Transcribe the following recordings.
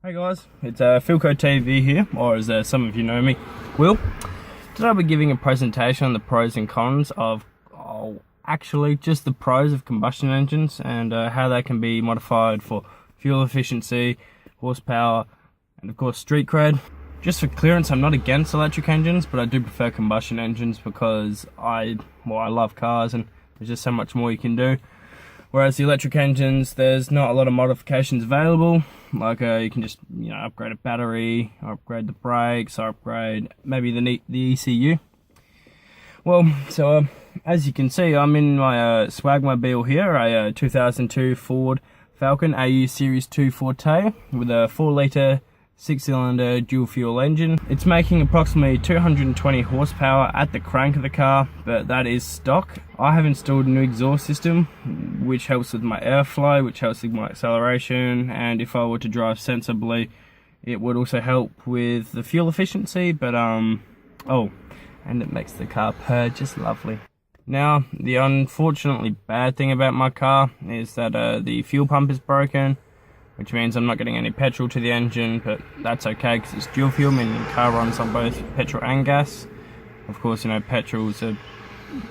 Hey guys, it's Philco TV here, or as some of you know me, Will. Today I'll be giving a presentation on the pros and cons of, actually just the pros of combustion engines and how they can be modified for fuel efficiency, horsepower, and of course street cred. Just for clearance, I'm not against electric engines, but I do prefer combustion engines because I love cars and there's just so much more you can do. Whereas the electric engines, there's not a lot of modifications available. Like you can just upgrade a battery, or upgrade the brakes, or upgrade maybe the ECU. Well, so as you can see, I'm in my Swagmobile here, a 2002 Ford Falcon AU Series 2 Forte with a 4-litre 6-cylinder dual fuel engine. It's making approximately 220 horsepower at the crank of the car, but that is stock. I have installed a new exhaust system which helps with my airflow, which helps with my acceleration, and if I were to drive sensibly it would also help with the fuel efficiency, but and it makes the car purr just lovely. Now, the unfortunately bad thing about my car is that the fuel pump is broken, which means I'm not getting any petrol to the engine, but that's okay because it's dual fuel, meaning the car runs on both petrol and gas. Of course, petrol's a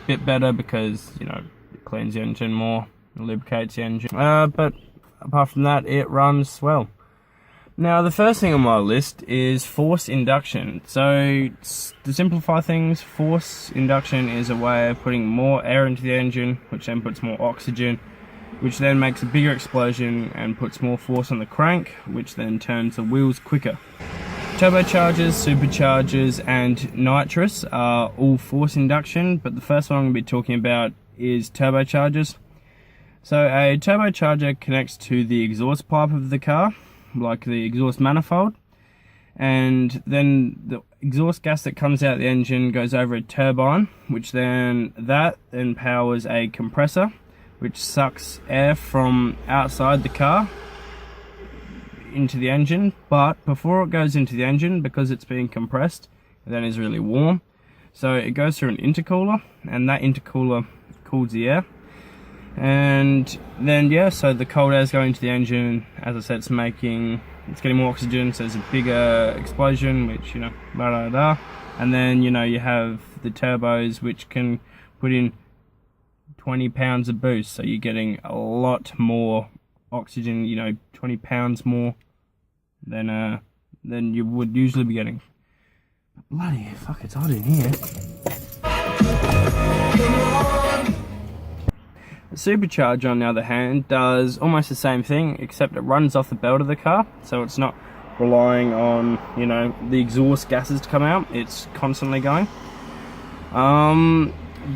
bit better because, it cleans the engine more, lubricates the engine. But apart from that, it runs well. Now, the first thing on my list is force induction. So, to simplify things, force induction is a way of putting more air into the engine, which then puts more oxygen, which then makes a bigger explosion and puts more force on the crank, which then turns the wheels quicker. Turbochargers, superchargers, and nitrous are all force induction, but the first one I'm going to be talking about is turbochargers. So a turbocharger connects to the exhaust pipe of the car, like the exhaust manifold, and then the exhaust gas that comes out the engine goes over a turbine, which then powers a compressor, which sucks air from outside the car into the engine, but before it goes into the engine, because it's being compressed, it then is really warm, so it goes through an intercooler, and that intercooler cools the air, and then so the cold air is going to the engine. As I said, it's getting more oxygen, so there's a bigger explosion, which and then you have the turbos, which can put in 20 pounds of boost, so you're getting a lot more oxygen, 20 pounds more than you would usually be getting. Bloody fuck, it's hot in here. The supercharger, on the other hand, does almost the same thing, except it runs off the belt of the car, so it's not relying on the exhaust gases to come out. It's constantly going.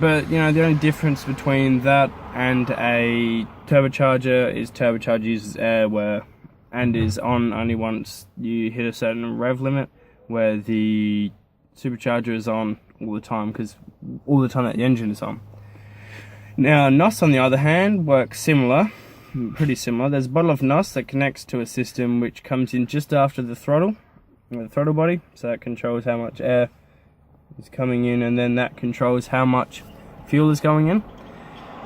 But the only difference between that and a turbocharger is turbocharger uses air and is on only once you hit a certain rev limit, where the supercharger is on all the time, because all the time that the engine is on. Now, NOS, on the other hand, works pretty similar. There's a bottle of NOS that connects to a system which comes in just after the throttle body, so that controls how much air is coming in, and then that controls how much fuel is going in.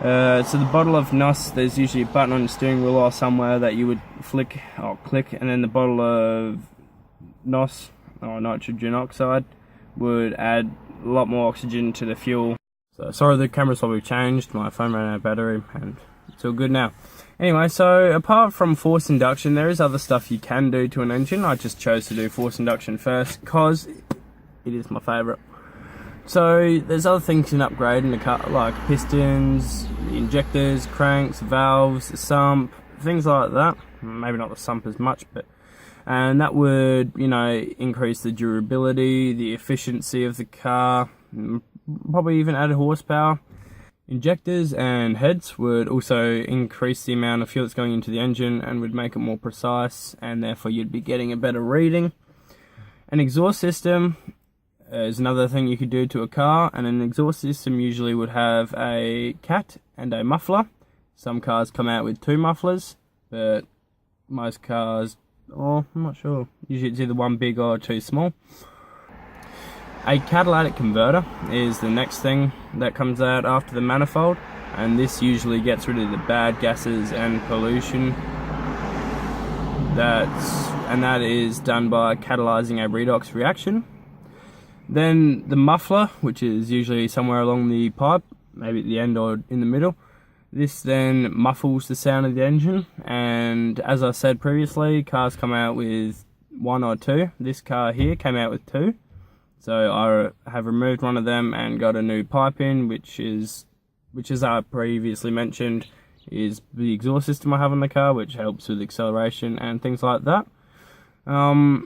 So the bottle of NOS, there's usually a button on the steering wheel or somewhere that you would click, and then the bottle of NOS, or nitrogen oxide, would add a lot more oxygen to the fuel. So sorry, the camera's probably changed, my phone ran out of battery, and it's all good now. Anyway, so apart from force induction, there is other stuff you can do to an engine. I just chose to do force induction first because it is my favourite. So there's other things you can upgrade in the car, like pistons, injectors, cranks, valves, the sump, things like that. Maybe not the sump as much, and that would increase the durability, the efficiency of the car, probably even add horsepower. Injectors and heads would also increase the amount of fuel that's going into the engine and would make it more precise, and therefore you'd be getting a better reading. An exhaust system is another thing you could do to a car, and an exhaust system usually would have a cat and a muffler. Some cars come out with 2 mufflers, but most cars, I'm not sure, usually it's either 1 big or 2 small. A catalytic converter is the next thing that comes out after the manifold, and this usually gets rid of the bad gases and pollution that's and that is done by catalyzing a redox reaction. Then the muffler, which is usually somewhere along the pipe, maybe at the end or in the middle. This then muffles the sound of the engine, and as I said previously, cars come out with 1 or 2. This car here came out with 2. So I have removed one of them and got a new pipe in, which as I previously mentioned, is the exhaust system I have on the car, which helps with acceleration and things like that. So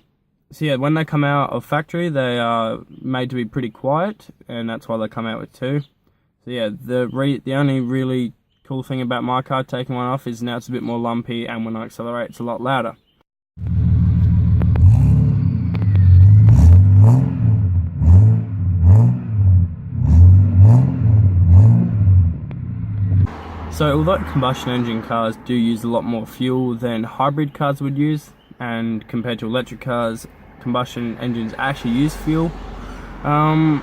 yeah, when they come out of factory, they are made to be pretty quiet, and that's why they come out with 2. So yeah, the only really cool thing about my car taking one off is now it's a bit more lumpy, and when I accelerate, it's a lot louder. So although combustion engine cars do use a lot more fuel than hybrid cars would use, and compared to electric cars, combustion engines actually use fuel, I'm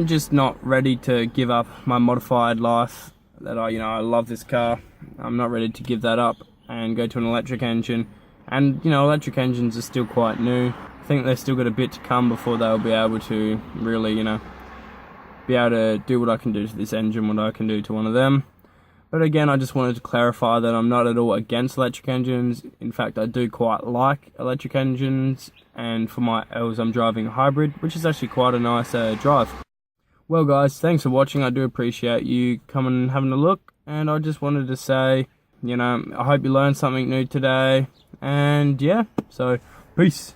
just not ready to give up my modified life that I love this car. I'm not ready to give that up and go to an electric engine. And electric engines are still quite new. I think they've still got a bit to come before they'll be able to really be able to do what I can do to this engine, what I can do to one of them. But again, I just wanted to clarify that I'm not at all against electric engines. In fact, I do quite like electric engines, and for my L's I'm driving a hybrid, which is actually quite a nice drive. Well guys, thanks for watching. I do appreciate you coming and having a look, and I just wanted to say, I hope you learned something new today, and yeah, so peace.